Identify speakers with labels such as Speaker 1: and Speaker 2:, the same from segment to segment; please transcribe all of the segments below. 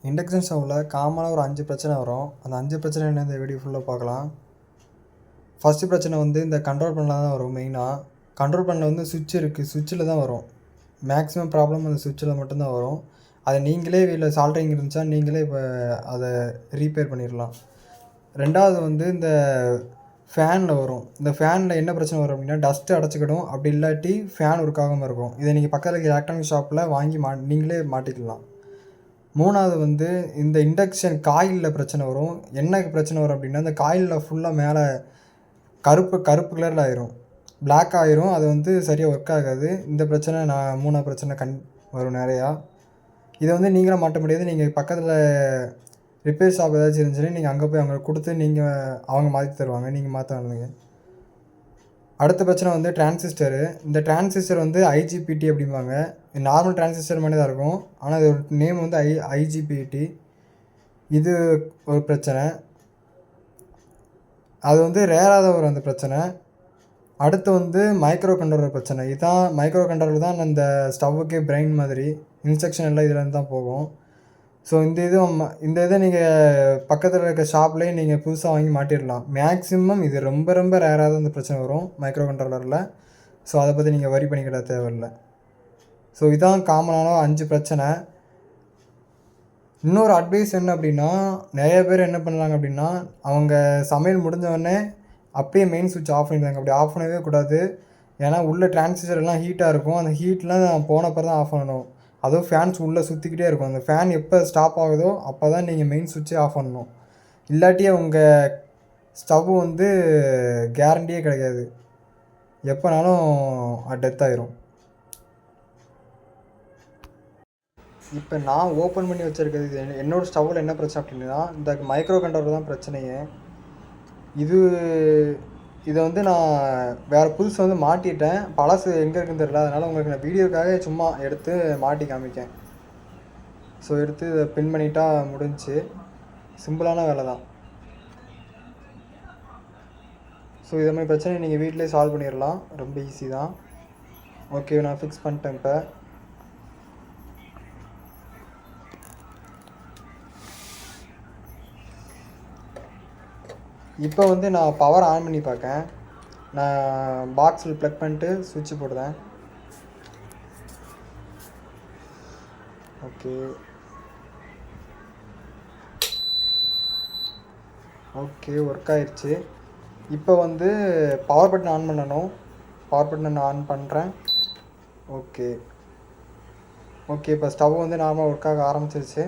Speaker 1: Induction ஸ்டவ்வில் காமனாக ஒரு 5 பிரச்சனை வரும். அந்த 5 பிரச்சனை என்ன இந்த வீடியோ ஃபுல்லாக பார்க்கலாம். ஃபஸ்ட்டு பிரச்சனை வந்து இந்த கண்ட்ரோல் பேனலில் தான் வரும் மெயினாக. கண்ட்ரோல் பேனலில் வந்து சுவிட்ச் இருக்குது, சுவிட்சில் தான் வரும். மேக்ஸிமம் ப்ராப்ளம் அந்த சுவிட்சில் மட்டும்தான் வரும். அதை நீங்களே வீட்டில் சால்ட்ரிங் இருந்துச்சா நீங்களே இப்போ அதை ரீப்பேர் பண்ணிடலாம். ரெண்டாவது வந்து இந்த ஃபேனில் வரும். இந்த ஃபேனில் என்ன பிரச்சனை வரும் அப்படின்னா டஸ்ட்டு அடைச்சிக்கிடும். அப்படி இல்லாட்டி ஃபேன் ஒர்க் ஆகாமல் இருக்கும். இதை நீங்கள் பக்கத்தில் இருக்க எலக்ட்ரானிக் ஷாப்பில் வாங்கி நீங்களே மாட்டிக்கலாம். மூணாவது வந்து இந்த இண்டக்ஷன் காயிலில் பிரச்சனை வரும். என்ன பிரச்சனை வரும் அப்படின்னா இந்த காயிலில் ஃபுல்லாக மேலே கருப்பு கலரில் ஆயிரும், பிளாக் ஆயிரும். அது வந்து சரியாக ஒர்க் ஆகாது. இந்த பிரச்சனை மூணாவது பிரச்சனை வரும் நிறையா. இதை வந்து நீங்களும் மாட்ட முடியாது. நீங்கள் பக்கத்தில் ரிப்பேர் ஷாப் ஏதாச்சும் இருந்துச்சுன்னா நீங்கள் அங்கே போய் அவங்களுக்கு கொடுத்து அவங்க மாற்றி தருவாங்க, நீங்கள் மாற்ற வேணுங்க. அடுத்த பிரச்சனை வந்து டிரான்சிஸ்டரு. இந்த டிரான்சிஸ்டர் வந்து ஐஜிபிடி அப்படிம்பாங்க. நார்மல் டிரான்சிஸ்டர் மாதிரி தான் இருக்கும், ஆனால் இது ஒரு நேம் வந்து ஐஜிபிடி. இது ஒரு பிரச்சனை. அது வந்து ரேராக தான் வரும் அந்த பிரச்சனை. அடுத்து வந்து மைக்ரோ கண்ட்ரோலர் பிரச்சனை. இதுதான் மைக்ரோ கண்ட்ரோலர் தான் அந்த ஸ்டவ்வுக்கே பிரெயின் மாதிரி. இன்ஸ்ட்ரக்ஷன் எல்லாம் இதில் தான் போகும். ஸோ இந்த இதை நீங்கள் பக்கத்தில் இருக்க ஷாப்லேயே நீங்கள் புதுசாக வாங்கி மாட்டிடலாம். மேக்ஸிமம் இது ரொம்ப ரொம்ப ரேராக தான் இந்த பிரச்சனை வரும் மைக்ரோ கண்ட்ரோலரில். ஸோ அதை பற்றி நீங்கள் வரி பண்ணிக்கிட தேவையில்லை. ஸோ இதான் காமனான 5 பிரச்சனை. இன்னொரு அட்வைஸ் என்ன அப்படின்னா, நிறைய பேர் என்ன பண்ணுறாங்க அப்படின்னா, அவங்க சமையல் முடிஞ்சவொடனே அப்படியே மெயின் சுவிட்ச் ஆஃப் பண்ணிடுறாங்க. அப்படி ஆஃப் பண்ணவே கூடாது. ஏன்னா உள்ள டிரான்சிஸ்டர் எல்லாம் ஹீட்டாக இருக்கும். அந்த ஹீட்லாம் போனப்பறம் தான் ஆஃப் பண்ணணும். அதுவும் ஃபேன்ஸ் உள்ளே சுற்றிக்கிட்டே இருக்கும். அந்த ஃபேன் எப்போ ஸ்டாப் ஆகுதோ அப்போ தான் நீங்கள் மெயின் சுவிட்சே ஆஃப் பண்ணணும். இல்லாட்டி உங்கள் ஸ்டவ் வந்து கேரண்டியே கிடைக்காது, எப்போனாலும் டெத் ஆயிரும். இப்போ நான் ஓப்பன் பண்ணி வச்சுருக்கிறது இது என்னோடய ஸ்டவ்வில் என்ன பிரச்சனை அப்படின்னா இந்த மைக்ரோ கண்ட்ரோலர் தான் பிரச்சனையே. இதை வந்து நான் வேறு புதுசு வந்து மாட்டிட்டேன். பழசு எங்கே இருக்குன்னு தெரியல. அதனால் உங்களுக்கு நான் வீடியோக்காக சும்மா எடுத்து மாட்டி காமிக்கேன். ஸோ எடுத்து இதை பின் பண்ணிட்டா முடிஞ்சு. சிம்பிளான வேலை தான். ஸோ இதை மாதிரி பிரச்சனை நீங்கள் வீட்டிலே சால்வ் பண்ணிடலாம், ரொம்ப ஈஸி தான். ஓகே, நான் ஃபிக்ஸ் பண்ணிட்டேன். இப்போ வந்து நான் பவர் ஆன் பண்ணி பார்க்கேன். நான் பாக்ஸில் ப்ளக் பண்ணிட்டு சுவிட்சு போடுறேன். ஓகே ஒர்க் ஆயிடுச்சு. இப்போ வந்து பவர் பட்டன் ஆன் பண்ணணும். பவர் பட்டன் நான் ஆன் பண்ணுறேன். ஓகே இப்போ ஸ்டவ் வந்து நார்மலாக ஒர்க் ஆக ஆரம்பிச்சிருச்சு.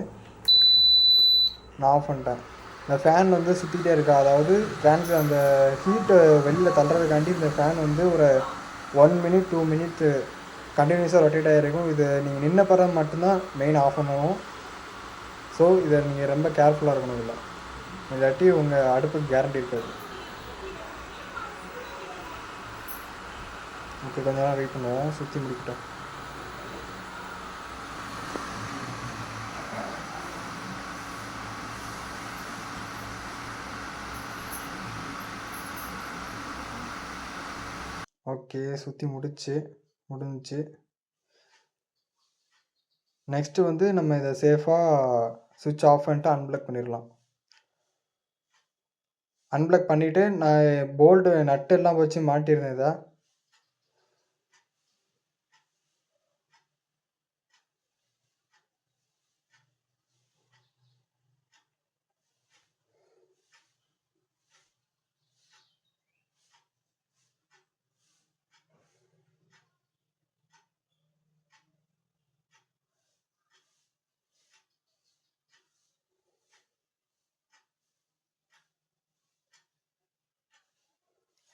Speaker 1: நான் ஆஃப் பண்ணிட்டேன். இந்த ஃபேன் வந்து சுற்றிக்கிட்டே இருக்கா, அதாவது அந்த ஹீட்டை வெளியில் தள்ளுறதுக்காண்டி இந்த ஃபேன் வந்து ஒரு 1 மினிட் 2 மினிட் கண்டினியூஸாக ரொட்டேட் ஆகிருக்கும். இது நீங்கள் நின்ன பிறகு மட்டும்தான் மெயின் ஆஃப் பண்ணணும். ஸோ இதை நீங்கள் ரொம்ப கேர்ஃபுல்லாக இருக்கணும். இல்லாட்டி உங்கள் அடுப்புக்கு கேரண்டி இருக்காது. ஓகே, கொஞ்ச நேரம் வெயிட் பண்ணுவோம், சுற்றி முடிக்கிட்டோம். ஓகே, சுற்றி முடிஞ்சிச்சு. நெக்ஸ்ட்டு வந்து நம்ம இதை சேஃபாக சுவிட்ச் ஆஃப் பண்ணிட்டு அன்பிளக் பண்ணிடலாம். அன்பிளக் பண்ணிவிட்டு நான் போல்டு நட்டு எல்லாம் வச்சு மாட்டியிருந்தேன் இதை.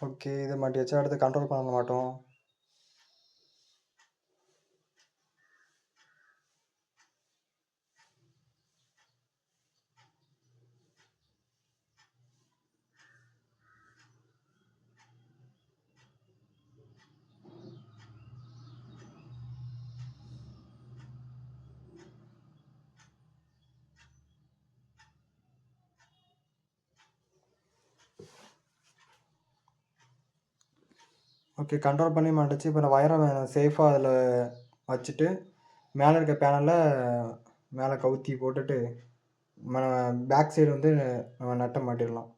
Speaker 1: ஓகே, இதை மாட்டியாச்சு. அடுத்து கண்ட்ரோல் பண்ண மாட்டோம். ஓகே, கண்ட்ரோல் பண்ணி மாட்டுச்சு. இப்போ நான் வயரை சேஃபாக அதில் வச்சுட்டு மேலே இருக்க பேனலில் மேலே கவுத்தி போட்டுட்டு நம்ம பேக் சைடு வந்து நம்ம நட்டை மாட்டிடலாம்.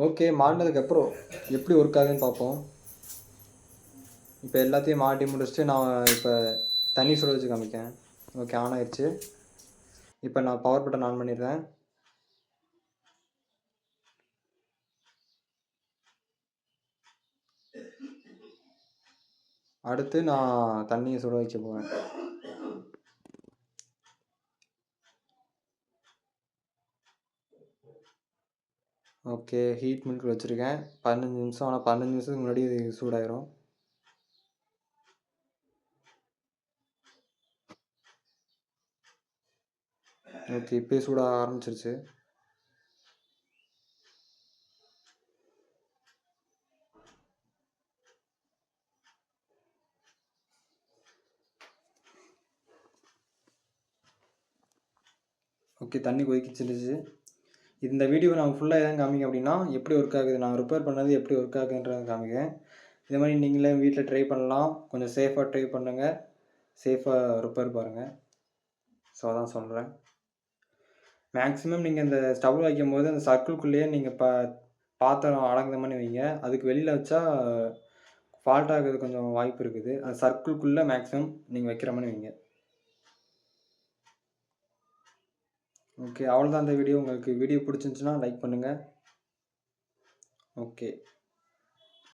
Speaker 1: ஓகே, மாட்டினதுக்கப்புறம் எப்படி ஒர்க் ஆகுதுன்னு பார்ப்போம். இப்போ எல்லாத்தையும் மாட்டி முடிச்சுட்டு நான் இப்போ தண்ணி சுட வச்சு காமிக்கேன். ஓகே, ஆன் ஆயிடுச்சு. இப்போ நான் பவர் பட்டன் ஆன் பண்ணிடுறேன். அடுத்து நான் தண்ணியை சுட வைக்க போவேன். ஓகே, ஹீட் மில்க் வச்சுருக்கேன் 15 நிமிஷம். ஆனால் 15 நிமிஷத்துக்கு முன்னாடி இது சூடாயிரும். ஓகே, இப்போயே சூடாக ஆரம்பிச்சிருச்சு. ஓகே, தண்ணி கொதிச்சிருச்சு. இந்த வீடியோ நான் ஃபுல்லாக எதாவது காமிக்க அப்படின்னா எப்படி ஒர்க் ஆகுது, நான் ரிப்பேர் பண்ணது எப்படி ஒர்க் ஆகுதுன்றதை காமிக்கிறேன். இதே மாதிரி நீங்களே வீட்டில் ட்ரை பண்ணலாம். கொஞ்சம் சேஃபாக ட்ரை பண்ணுங்கள், சேஃபாக ரிப்பேர் பாருங்கள். ஸோ அதான் சொல்கிறேன். மேக்ஸிமம் நீங்கள் இந்த ஸ்டவ் வைக்கும்போது அந்த சர்க்கிள்குள்ளேயே நீங்கள் பாத்திரம் அடங்குற மாதிரி வைங்க. அதுக்கு வெளியில் வச்சா ஃபால்ட் ஆகுறது கொஞ்சம் வாய்ப்பு இருக்குது. அந்த சர்க்கிள்குள்ளே மேக்ஸிமம் நீங்கள் வைக்கிற மாதிரி வைங்க. ஓகே, அவ்வளோதான் இந்த வீடியோ. உங்களுக்கு வீடியோ பிடிச்சிருந்துச்சுன்னா லைக் பண்ணுங்கள். ஓகே.